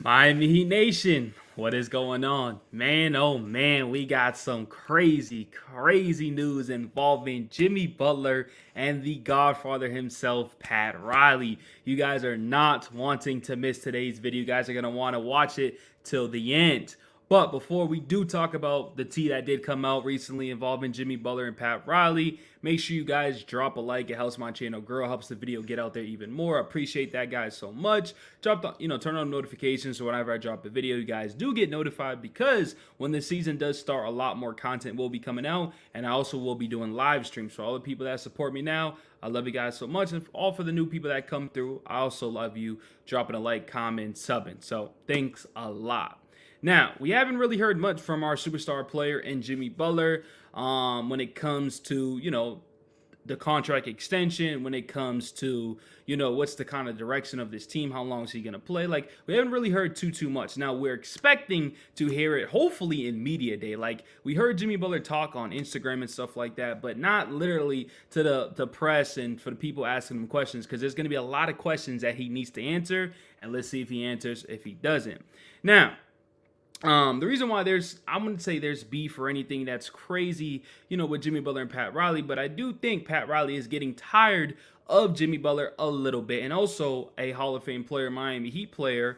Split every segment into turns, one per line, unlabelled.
Miami Heat Nation, what is going on? Man, oh man, we got some crazy news involving Jimmy Butler and the Godfather himself, Pat Riley. You guys are not wanting to miss today's video. You guys are going to want to watch it till the end. But before we do talk about the tea that did come out recently involving Jimmy Butler and Pat Riley, make sure you guys drop a like. It helps my channel grow, helps the video get out there even more. I appreciate that, guys, so much. Turn on notifications so whenever I drop a video, you guys do get notified, because when the season does start, a lot more content will be coming out, and I also will be doing live streams. For all the people that support me now, I love you guys so much, and all for the new people that come through, I also love you dropping a like, comment, subbing. So thanks a lot. Now, we haven't really heard much from our superstar player and Jimmy Butler when it comes to, the contract extension, when it comes to, what's the kind of direction of this team, how long is he going to play. Like, we haven't really heard too much. Now, we're expecting to hear it hopefully in media day. Like, we heard Jimmy Butler talk on Instagram and stuff like that, but not literally to the press and for the people asking him questions, because there's going to be a lot of questions that he needs to answer, and let's see if he answers, if he doesn't. Now, the reason why I wouldn't say there's beef or anything that's crazy, with Jimmy Butler and Pat Riley, but I do think Pat Riley is getting tired of Jimmy Butler a little bit, and also a Hall of Fame player, Miami Heat player,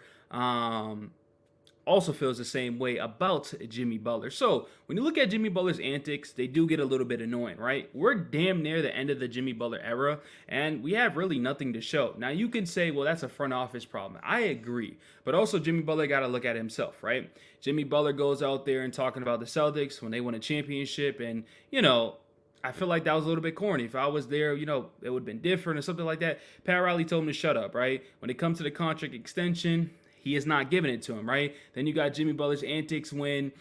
also feels the same way about Jimmy Butler. So when you look at Jimmy Butler's antics, they do get a little bit annoying, right? We're damn near the end of the Jimmy Butler era, and we have really nothing to show. Now, you can say, well, that's a front office problem. I agree. But also, Jimmy Butler got to look at himself, right? Jimmy Butler goes out there and talking about the Celtics when they won a championship, and, I feel like that was a little bit corny. If I was there, it would have been different or something like that. Pat Riley told him to shut up, right? When it comes to the contract extension, he is not giving it to him, right? Then you got Jimmy Butler's antics when,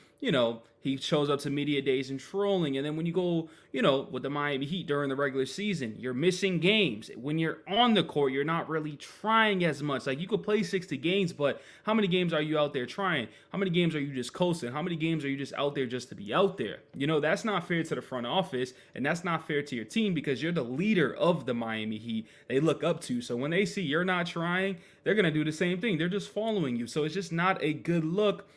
he shows up to media days and trolling. And then when you go, with the Miami Heat during the regular season, you're missing games. When you're on the court, you're not really trying as much. Like, you could play 60 games, but how many games are you out there trying? How many games are you just coasting? How many games are you just out there just to be out there? That's not fair to the front office, and that's not fair to your team, because you're the leader of the Miami Heat they look up to. So when they see you're not trying, they're going to do the same thing. They're just following you. So it's just not a good look,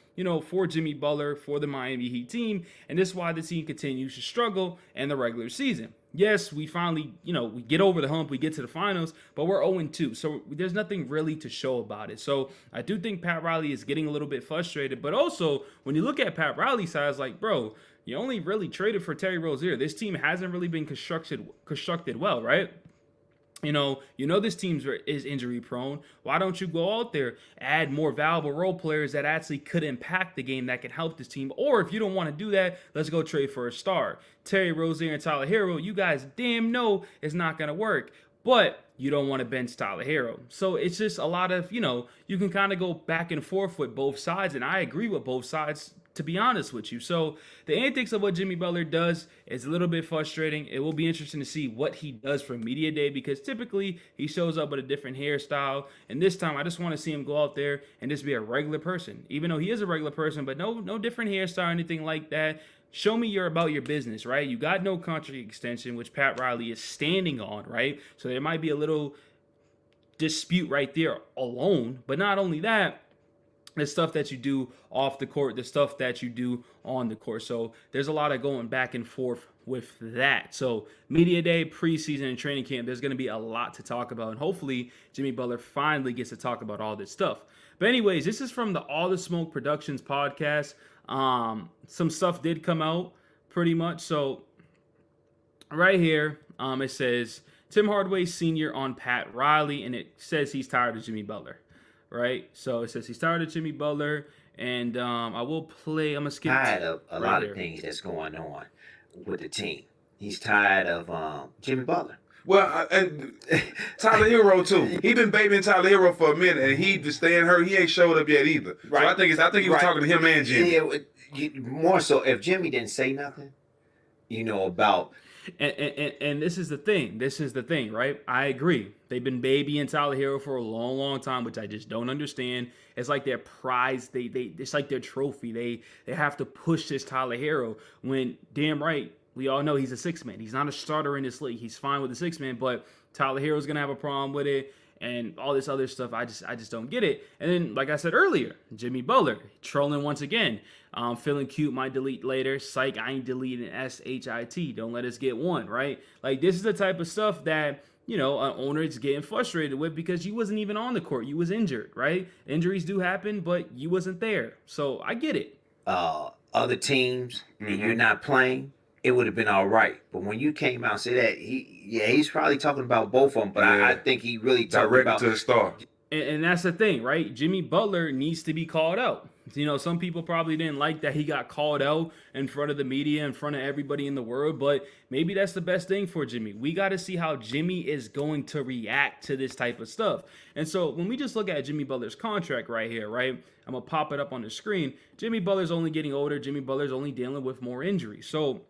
for Jimmy Butler, for the Miami Heat team, and this is why the team continues to struggle in the regular season. Yes, we finally, we get over the hump, we get to the finals, but we're 0-2, so there's nothing really to show about it. So I do think Pat Riley is getting a little bit frustrated, but also, when you look at Pat Riley's side, it's like, bro, you only really traded for Terry Rozier. This team hasn't really been constructed well, right? This team is injury prone. Why don't you go out there, add more valuable role players that actually could impact the game, that can help this team? Or if you don't want to do that, let's go trade for a star. Terry Rozier and Tyler Hero, you guys damn know it's not going to work. But you don't want to bench Tyler Hero. So it's just a lot of, you can kind of go back and forth with both sides. And I agree with both sides, to be honest with you. So the antics of what Jimmy Butler does is a little bit frustrating. It will be interesting to see what he does for media day, because typically he shows up with a different hairstyle. And this time I just want to see him go out there and just be a regular person, even though he is a regular person, but no different hairstyle or anything like that. Show me you're about your business, right? You got no contract extension, which Pat Riley is standing on, right? So there might be a little dispute right there alone. But not only that, the stuff that you do off the court, the stuff that you do on the court. So there's a lot of going back and forth with that. So media day, preseason, and training camp, there's going to be a lot to talk about. And hopefully Jimmy Butler finally gets to talk about all this stuff. But anyways, this is from the All the Smoke Productions podcast. Some stuff did come out pretty much. So right here, it says Tim Hardaway Sr. on Pat Riley, and it says he's tired of Jimmy Butler. Right? So it says he's tired of Jimmy Butler, and I'm going to skip.
Tired of a lot of things that's going on with the team. He's tired of Jimmy Butler.
Well, and Tyler Hero too. He been babying Tyler Hero for a minute, and he just staying hurt. He ain't showed up yet either. Right. So I think he was talking to him and Jimmy.
Yeah, more so if Jimmy didn't say nothing, about.
And this is the thing, right? I agree. They've been babying Tyler Hero for a long time, which I just don't understand. It's like their prize. It's like their trophy. They have to push this Tyler Hero when damn right we all know he's a six man. He's not a starter in this league. He's fine with the six man, but Tyler Hero's gonna have a problem with it. and all this other stuff. I just don't get it. And then, like I said earlier, Jimmy Butler trolling once again. Feeling cute, might delete later. Psych, I ain't deleting SHIT. Don't let us get one, right? Like, this is the type of stuff that, you know, an owner is getting frustrated with because you wasn't even on the court. You was injured, right? Injuries do happen, but you wasn't there. So I get it.
Other teams, and you're not playing, it would have been all right. But when you came out and said that, he's probably talking about both of them. But I think he really talking about
to the star.
And that's the thing, right? Jimmy Butler needs to be called out. You know, some people probably didn't like that he got called out in front of the media, in front of everybody in the world, but maybe that's the best thing for Jimmy. We got to see how Jimmy is going to react to this type of stuff. And so when we just look at Jimmy Butler's contract right here, right? I'm going to pop it up on the screen. Jimmy Butler's only getting older. Jimmy Butler's only dealing with more injuries. So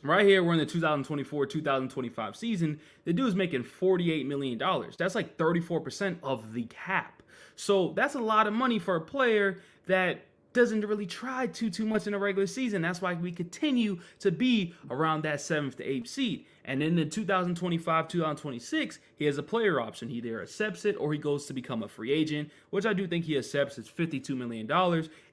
right here, we're in the 2024-2025 season. The dude's making $48 million. That's like 34% of the cap. So that's a lot of money for a player that doesn't really try too much in the regular season. That's why we continue to be around that 7th to 8th seed. And in the 2025-2026, he has a player option. He either accepts it or he goes to become a free agent, which I do think he accepts. It's $52 million.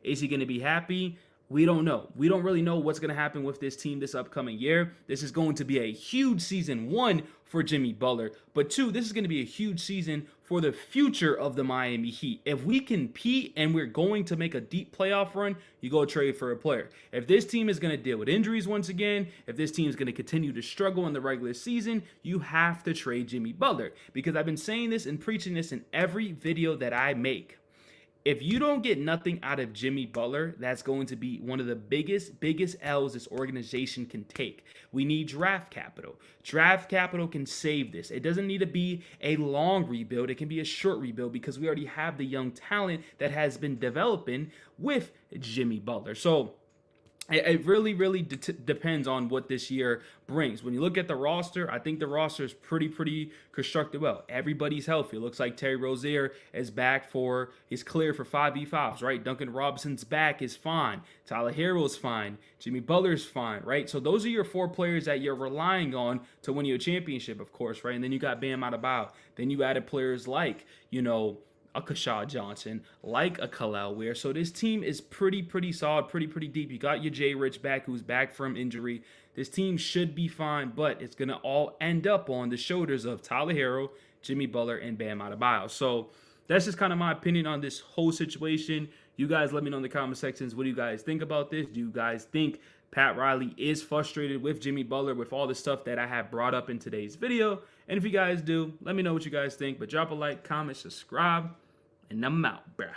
Is he going to be happy? We don't know. We don't really know what's going to happen with this team this upcoming year. This is going to be a huge season, one, for Jimmy Butler. But two, this is going to be a huge season for the future of the Miami Heat. If we compete and we're going to make a deep playoff run, you go trade for a player. If this team is going to deal with injuries once again, if this team is going to continue to struggle in the regular season, you have to trade Jimmy Butler. Because I've been saying this and preaching this in every video that I make. If you don't get nothing out of Jimmy Butler, that's going to be one of the biggest L's this organization can take. We need draft capital. Draft capital can save this. It doesn't need to be a long rebuild. It can be a short rebuild because we already have the young talent that has been developing with Jimmy Butler. So it really depends on what this year brings. When you look at the roster, I think the roster is pretty constructed well. Everybody's healthy. It looks like Terry Rozier is back he's clear for 5v5s, right? Duncan Robinson's back is fine. Tyler Herro's fine. Jimmy Butler's fine, right? So those are your 4 players that you're relying on to win you a championship, of course, right? And then you got Bam Adebayo. Then you added players like, you know, a Kashad Johnson, like a Khalil Ware. So this team is pretty solid, pretty deep. You got your Jay Rich back, who's back from injury. This team should be fine, but it's going to all end up on the shoulders of Tyler Herro, Jimmy Butler, and Bam Adebayo. So that's just kind of my opinion on this whole situation. You guys let me know in the comment sections. What do you guys think about this? Do you guys think Pat Riley is frustrated with Jimmy Butler with all the stuff that I have brought up in today's video? And if you guys do, let me know what you guys think. But drop a like, comment, subscribe. And I'm out, bruh.